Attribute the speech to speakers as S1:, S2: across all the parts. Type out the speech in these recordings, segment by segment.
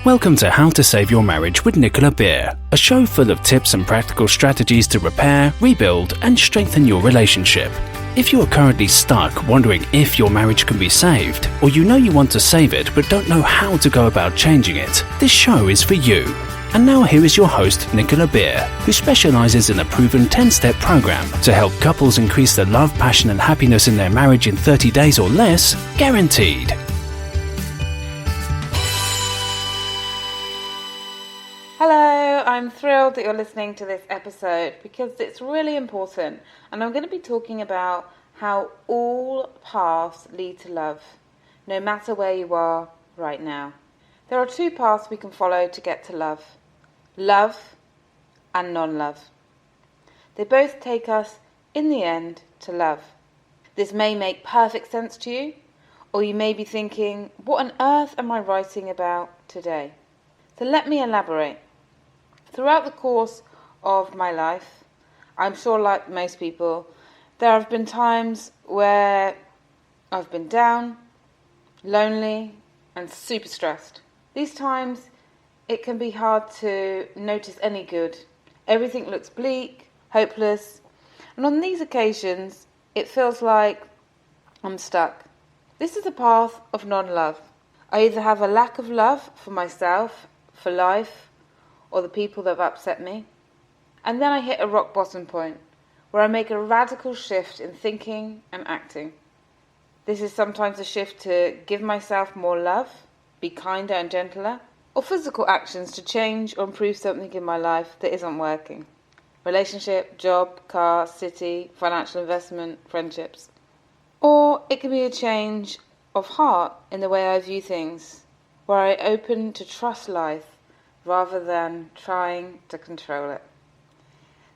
S1: Welcome to How to Save Your Marriage with Nicola Beer, a show full of tips and practical strategies to repair, rebuild, and strengthen your relationship. If you are currently stuck wondering if your marriage can be saved, or you know you want to save it but don't know how to go about changing it, this show is for you. And now here is your host, Nicola Beer, who specializes in a proven 10-step program to help couples increase their love, passion, and happiness in their marriage in 30 days or less, guaranteed.
S2: Hello, I'm thrilled that you're listening to this episode because it's really important, and I'm going to be talking about how all paths lead to love, no matter where you are right now. There are two paths we can follow to get to love: love and non-love. They both take us, in the end, to love. This may make perfect sense to you, or you may be thinking, what on earth am I writing about today? So let me elaborate. Throughout the course of my life, I'm sure like most people, there have been times where I've been down, lonely, and super stressed. These times, it can be hard to notice any good. Everything looks bleak, hopeless, and on these occasions, it feels like I'm stuck. This is a path of non-love. I either have a lack of love for myself, for life, or the people that have upset me. And then I hit a rock bottom point where I make a radical shift in thinking and acting. This is sometimes a shift to give myself more love, be kinder and gentler, or physical actions to change or improve something in my life that isn't working. Relationship, job, car, city, financial investment, friendships. Or it can be a change of heart in the way I view things, where I open to trust life rather than trying to control it.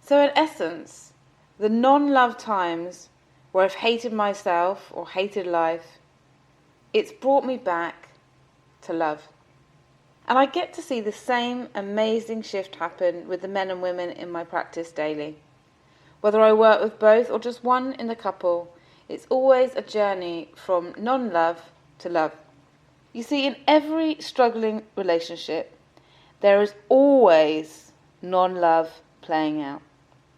S2: So in essence, the non-love times where I've hated myself or hated life, it's brought me back to love. And I get to see the same amazing shift happen with the men and women in my practice daily. Whether I work with both or just one in the couple, it's always a journey from non-love to love. You see, in every struggling relationship, there is always non-love playing out.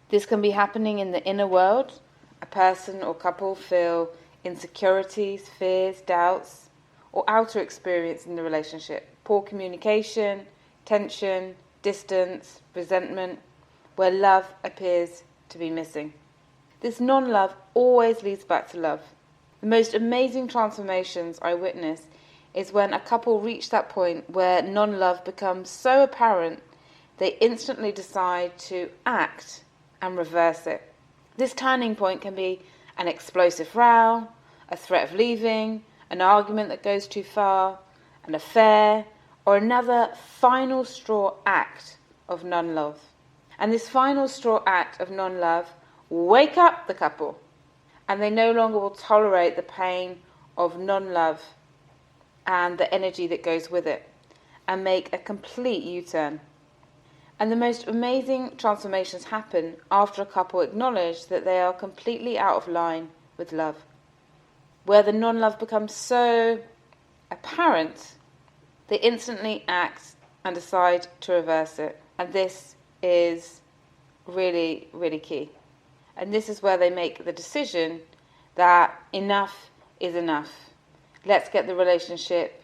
S2: This can be happening in the inner world. A person or couple feel insecurities, fears, doubts, or outer experience in the relationship. Poor communication, tension, distance, resentment, where love appears to be missing. This non-love always leads back to love. The most amazing transformations I witness is when a couple reach that point where non-love becomes so apparent they instantly decide to act and reverse it. This turning point can be an explosive row, a threat of leaving, an argument that goes too far, an affair, or another final straw act of non-love. And this final straw act of non-love will wake up the couple, and they no longer will tolerate the pain of non-love and the energy that goes with it, and make a complete U-turn. And the most amazing transformations happen after a couple acknowledge that they are completely out of line with love. Where the non-love becomes so apparent, they instantly act and decide to reverse it. And this is really, really key. And this is where they make the decision that enough is enough. Let's get the relationship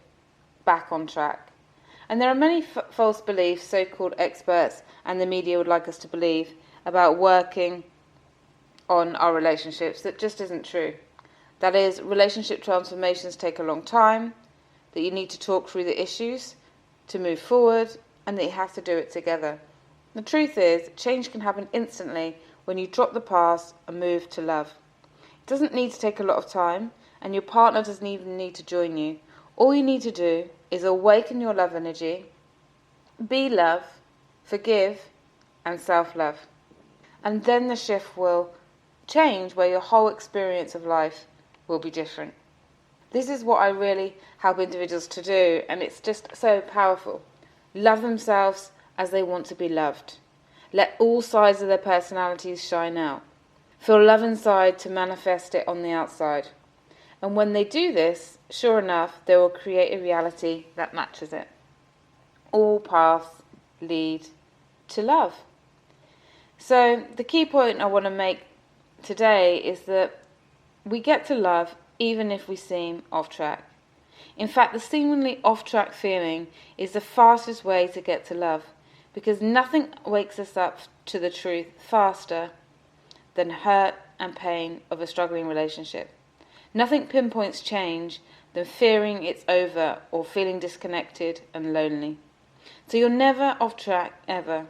S2: back on track. And there are many false beliefs so-called experts and the media would like us to believe about working on our relationships that just isn't true. That is, relationship transformations take a long time, that you need to talk through the issues to move forward, and that you have to do it together. The truth is, change can happen instantly when you drop the past and move to love. It doesn't need to take a lot of time, and your partner doesn't even need to join you. All you need to do is awaken your love energy, be love, forgive, and self-love. And then the shift will change where your whole experience of life will be different. This is what I really help individuals to do, and it's just so powerful. Love themselves as they want to be loved. Let all sides of their personalities shine out. Feel love inside to manifest it on the outside. And when they do this, sure enough, they will create a reality that matches it. all paths lead to love. So the key point I want to make today is that we get to love even if we seem off track. In fact, the seemingly off track feeling is the fastest way to get to love, because nothing wakes us up to the truth faster than hurt and pain of a struggling relationship. Nothing pinpoints change than fearing it's over or feeling disconnected and lonely. So you're never off track ever,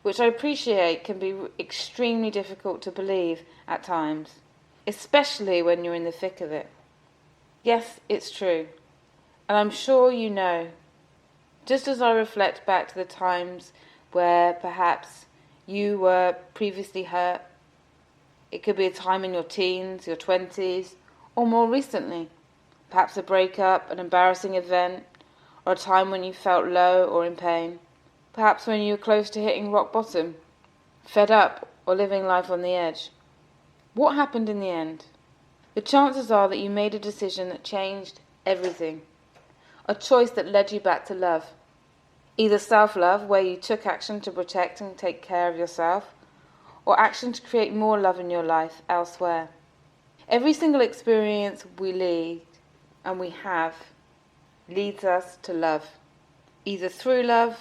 S2: which I appreciate can be extremely difficult to believe at times, especially when you're in the thick of it. Yes, it's true, and I'm sure you know. Just as I reflect back to the times where perhaps you were previously hurt, it could be a time in your teens, your 20s, or more recently, perhaps a breakup, an embarrassing event, or a time when you felt low or in pain, perhaps when you were close to hitting rock bottom, fed up, or living life on the edge. What happened in the end? The chances are that you made a decision that changed everything, a choice that led you back to love. Either self-love, where you took action to protect and take care of yourself, or action to create more love in your life elsewhere. Every single experience we lead and we have leads us to love, either through love,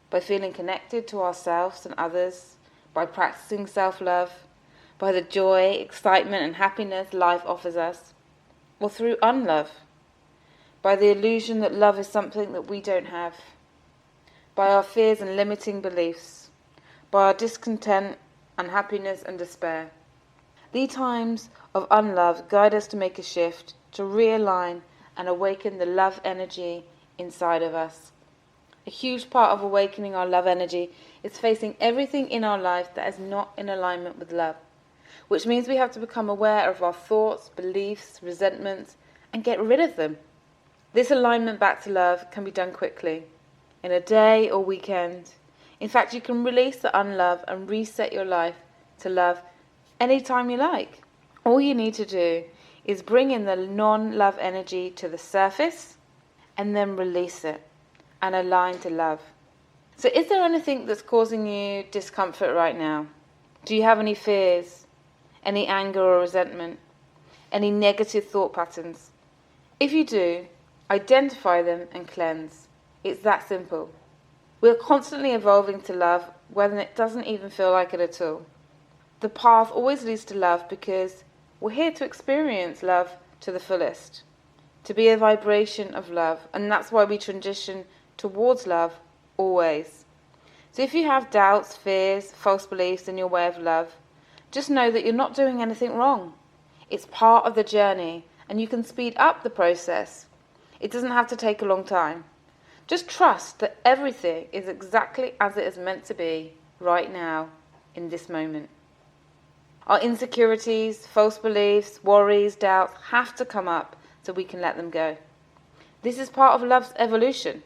S2: by feeling connected to ourselves and others, by practicing self-love, by the joy, excitement and happiness life offers us, or through unlove, by the illusion that love is something that we don't have, by our fears and limiting beliefs, by our discontent, unhappiness and despair. These times of unlove guide us to make a shift, to realign and awaken the love energy inside of us. A huge part of awakening our love energy is facing everything in our life that is not in alignment with love, which means we have to become aware of our thoughts, beliefs, resentments, and get rid of them. This alignment back to love can be done quickly, in a day or weekend. In fact, you can release the unlove and reset your life to love anytime you like. All you need to do is bring in the non-love energy to the surface and then release it and align to love. So is there anything that's causing you discomfort right now? Do you have any fears, any anger or resentment, any negative thought patterns? If you do, identify them and cleanse. It's that simple. We're constantly evolving to love when it doesn't even feel like it at all. The path always leads to love because we're here to experience love to the fullest, to be a vibration of love, and that's why we transition towards love always. So if you have doubts, fears, false beliefs in your way of love, just know that you're not doing anything wrong. It's part of the journey, and you can speed up the process. It doesn't have to take a long time. Just trust that everything is exactly as it is meant to be right now, in this moment. Our insecurities, false beliefs, worries, doubts have to come up so we can let them go. This is part of love's evolution.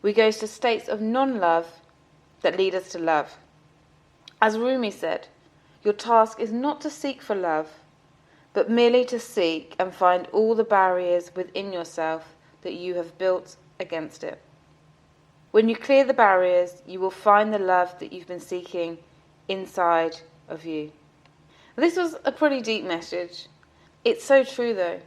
S2: We go to states of non-love that lead us to love. As Rumi said, your task is not to seek for love, but merely to seek and find all the barriers within yourself that you have built against it. When you clear the barriers, you will find the love that you've been seeking inside of you. This was a pretty deep message. It's so true though.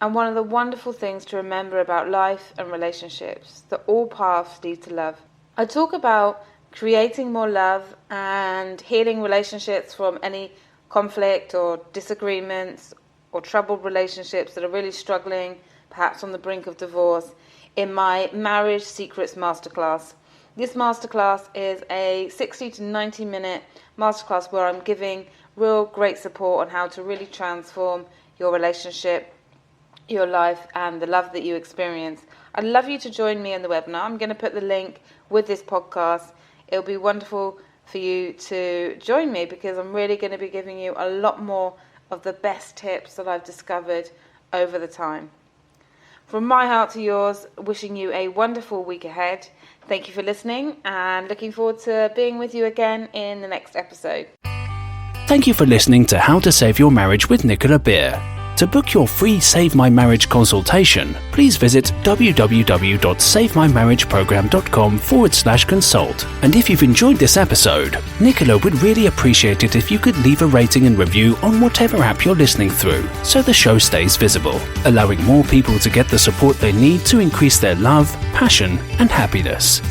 S2: And one of the wonderful things to remember about life and relationships, that all paths lead to love. I talk about creating more love and healing relationships from any conflict or disagreements or troubled relationships that are really struggling, perhaps on the brink of divorce, in my Marriage Secrets Masterclass. This masterclass is a 60 to 90 minute masterclass where I'm giving real great support on how to really transform your relationship, your life, and the love that you experience. I'd love you to join me in the webinar. I'm going to put the link with this podcast. It'll be wonderful for you to join me because I'm really going to be giving you a lot more of the best tips that I've discovered over the time. From my heart to yours, wishing you a wonderful week ahead. Thank you for listening and looking forward to being with you again in the next episode.
S1: Thank you for listening to How to Save Your Marriage with Nicola Beer. To book your free Save My Marriage consultation, please visit www.savemymarriageprogram.com/consult. And if you've enjoyed this episode, Nicola would really appreciate it if you could leave a rating and review on whatever app you're listening through, so the show stays visible, allowing more people to get the support they need to increase their love, passion, and happiness.